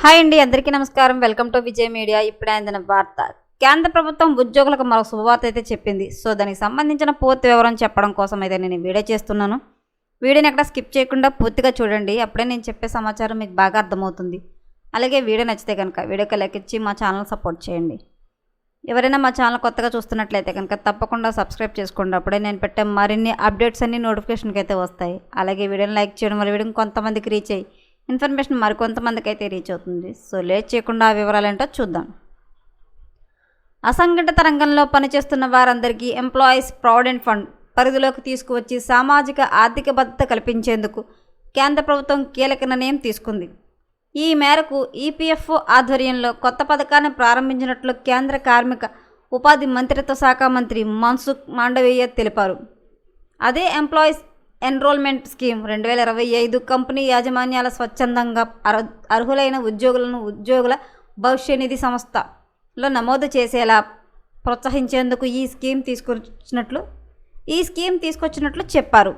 Hi అండి, అందరికీ నమస్కారం. Welcome to Vijay media. ఇప్పుడే అందిన వార్త. కేంద్ర ప్రభుత్వం ఉద్యోగులకు మరో శుభవార్త అయితే చెప్పింది. సో దానికి సంబంధించిన పూర్తి వివరం చెప్పడం కోసం అయితే నేను వీడియో చేస్తున్నాను. వీడియోని ఎక్కడ స్కిప్ చేయకుండా పూర్తిగా చూడండి. అప్పుడే నేను చెప్పే సమాచారం మీకు బాగా అర్థమవుతుంది. అలాగే వీడియో నచ్చితే కనుక వీడియోకి లైక్ ఇచ్చి మా ఛానల్ సపోర్ట్ చేయండి. ఎవరైనా మా ఛానల్ కొత్తగా చూస్తున్నట్లయితే కనుక తప్పకుండా సబ్స్క్రైబ్ చేసుకోండి. అప్పుడే నేను పెట్టే మరిన్ని అప్డేట్స్ అన్ని నోటిఫికేషన్కి అయితే వస్తాయి. అలాగే వీడియోని లైక్ చేయడం వల్ల వీడియోని కొంతమందికి రీచ్ అయ్యి ఇన్ఫర్మేషన్ మరికొంతమందికి అయితే రీచ్ అవుతుంది. సో లేట్ చేయకుండా ఆ వివరాలు ఏంటో చూద్దాం. అసంఘటిత రంగంలో పనిచేస్తున్న వారందరికీ ఎంప్లాయీస్ ప్రావిడెంట్ ఫండ్ పరిధిలోకి తీసుకువచ్చి సామాజిక ఆర్థిక భద్రత కల్పించేందుకు కేంద్ర ప్రభుత్వం కీలక నిర్ణయం తీసుకుంది. ఈ మేరకు ఈపీఎఫ్ఓ ఆధ్వర్యంలో కొత్త పథకాన్ని ప్రారంభించినట్లు కేంద్ర కార్మిక ఉపాధి మంత్రిత్వ శాఖ మంత్రి మన్సుఖ్ మాండవీయ తెలిపారు. అదే ఎంప్లాయీస్ ఎన్రోల్మెంట్ స్కీమ్ 2025 కంపెనీ యాజమాన్యాల స్వచ్ఛందంగా అర్హులైన ఉద్యోగుల భవిష్య నిధి సంస్థలో నమోదు చేసేలా ప్రోత్సహించేందుకు ఈ స్కీమ్ తీసుకొచ్చినట్లు చెప్పారు.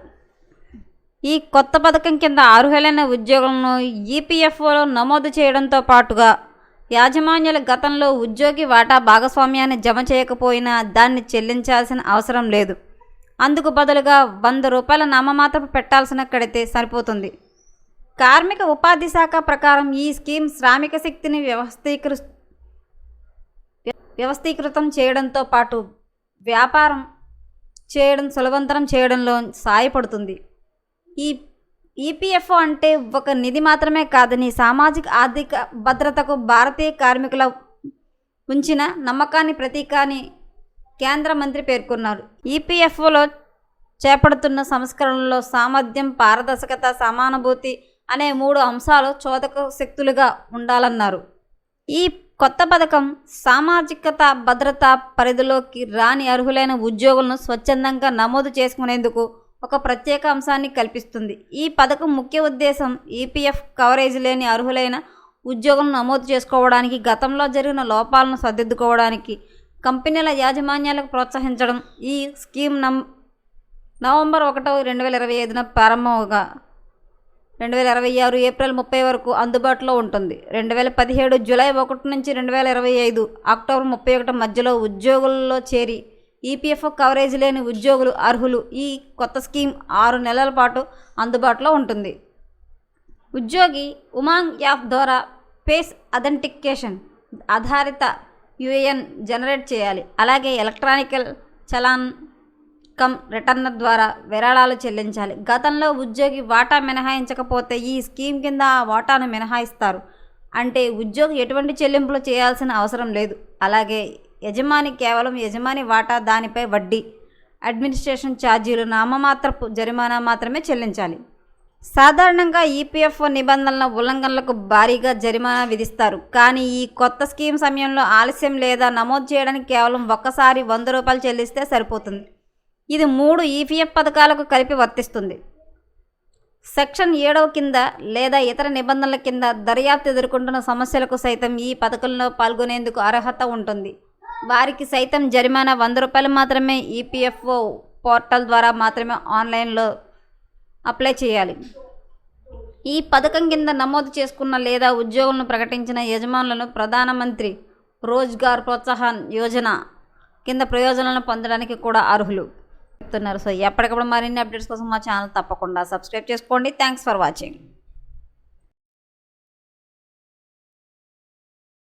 ఈ కొత్త పథకం కింద అర్హులైన ఉద్యోగులను ఈపీఎఫ్ఓలో నమోదు చేయడంతో పాటుగా యాజమాన్యాలు గతంలో ఉద్యోగి వాటా భాగస్వామ్యాన్ని జమ చేయకపోయినా దాన్ని చెల్లించాల్సిన అవసరం లేదు. అందుకు బదులుగా ₹100 నామమాత్రపు పెట్టాల్సిన కడితే సరిపోతుంది. కార్మిక ఉపాధి శాఖ ప్రకారం ఈ స్కీమ్ శ్రామిక శక్తిని వ్యవస్థీకృతం చేయడంతో పాటు వ్యాపారం చేయడం సులభతరం చేయడంలో సహాయపడుతుంది. ఈ ఈపీఎఫ్ఓ అంటే ఒక నిధి మాత్రమే కాదని సామాజిక ఆర్థిక భద్రతకు భారతీయ కార్మికుల ఉంచిన నమ్మకాన్ని ప్రతీకాని కేంద్ర మంత్రి పేర్కొన్నారు. ఈపీఎఫ్ఓలో చేపడుతున్న సంస్కరణలో సామర్థ్యం, పారదర్శకత, సమానుభూతి అనే 3 అంశాలు చోదక శక్తులుగా ఉండాలన్నారు. ఈ కొత్త పథకం సామాజికత భద్రత పరిధిలోకి రాని అర్హులైన ఉద్యోగులను స్వచ్ఛందంగా నమోదు చేసుకునేందుకు ఒక ప్రత్యేక అంశాన్ని కల్పిస్తుంది. ఈ పథకం ముఖ్య ఉద్దేశం ఈపీఎఫ్ కవరేజ్ లేని అర్హులైన ఉద్యోగులను నమోదు చేసుకోవడానికి, గతంలో జరిగిన లోపాలను సరిదిద్దుకోవడానికి కంపెనీల యాజమాన్యాలకు ప్రోత్సహించడం. ఈ స్కీమ్ నవంబర్ 1, 2025 ప్రారంభంగా 2026 ఏప్రిల్ 30 వరకు అందుబాటులో ఉంటుంది. 2017 జూలై 1 నుంచి 2025 అక్టోబర్ 31 మధ్యలో ఉద్యోగుల్లో చేరి ఈపీఎఫ్ఓ కవరేజ్ లేని ఉద్యోగులు అర్హులు. ఈ కొత్త స్కీమ్ 6 నెలల పాటు అందుబాటులో ఉంటుంది. ఉద్యోగి ఉమాంగ్ యాప్ ద్వారా ఫేస్ అథెంటికేషన్ ఆధారిత యూఏఎన్ జనరేట్ చేయాలి. అలాగే ఎలక్ట్రానికల్ చలాన్ కమ్ రిటర్నర్ ద్వారా విరాళాలు చెల్లించాలి. గతంలో ఉద్యోగి వాటా మినహాయించకపోతే ఈ స్కీమ్ కింద ఆ వాటాను మినహాయిస్తారు. అంటే ఉద్యోగి ఎటువంటి చెల్లింపులు చేయాల్సిన అవసరం లేదు. అలాగే యజమాని కేవలం యజమాని వాటా, దానిపై వడ్డీ, అడ్మినిస్ట్రేషన్ ఛార్జీలు, నామమాత్రపు జరిమానా మాత్రమే చెల్లించాలి. సాధారణంగా ఈపీఎఫ్ఓ నిబంధనల ఉల్లంఘనలకు భారీగా జరిమానా విధిస్తారు. కానీ ఈ కొత్త స్కీమ్ సమయంలో ఆలస్యం లేదా నమోదు చేయడానికి కేవలం ఒక్కసారి ₹100 చెల్లిస్తే సరిపోతుంది. ఇది 3 ఈపీఎఫ్ పథకాలకు కలిపి వర్తిస్తుంది. సెక్షన్ 7 కింద లేదా ఇతర నిబంధనల కింద దర్యాప్తు ఎదుర్కొంటున్న సమస్యలకు సైతం ఈ పథకంలో పాల్గొనేందుకు అర్హత ఉంటుంది. వారికి సైతం జరిమానా ₹100 మాత్రమే. ఈపీఎఫ్ఓ పోర్టల్ ద్వారా మాత్రమే ఆన్లైన్లో అప్లై చేయాలి. ఈ పథకం కింద నమోదు చేసుకున్న లేదా ఉద్యోగులను ప్రకటించిన యజమానులను ప్రధానమంత్రి రోజ్గార్ ప్రోత్సాహన్ యోజన కింద ప్రయోజనాలను పొందడానికి కూడా అర్హులు చెప్తున్నారు. సో ఎప్పటికప్పుడు మరిన్ని అప్డేట్స్ కోసం మా ఛానల్ తప్పకుండా సబ్స్క్రైబ్ చేసుకోండి. Thanks for watching.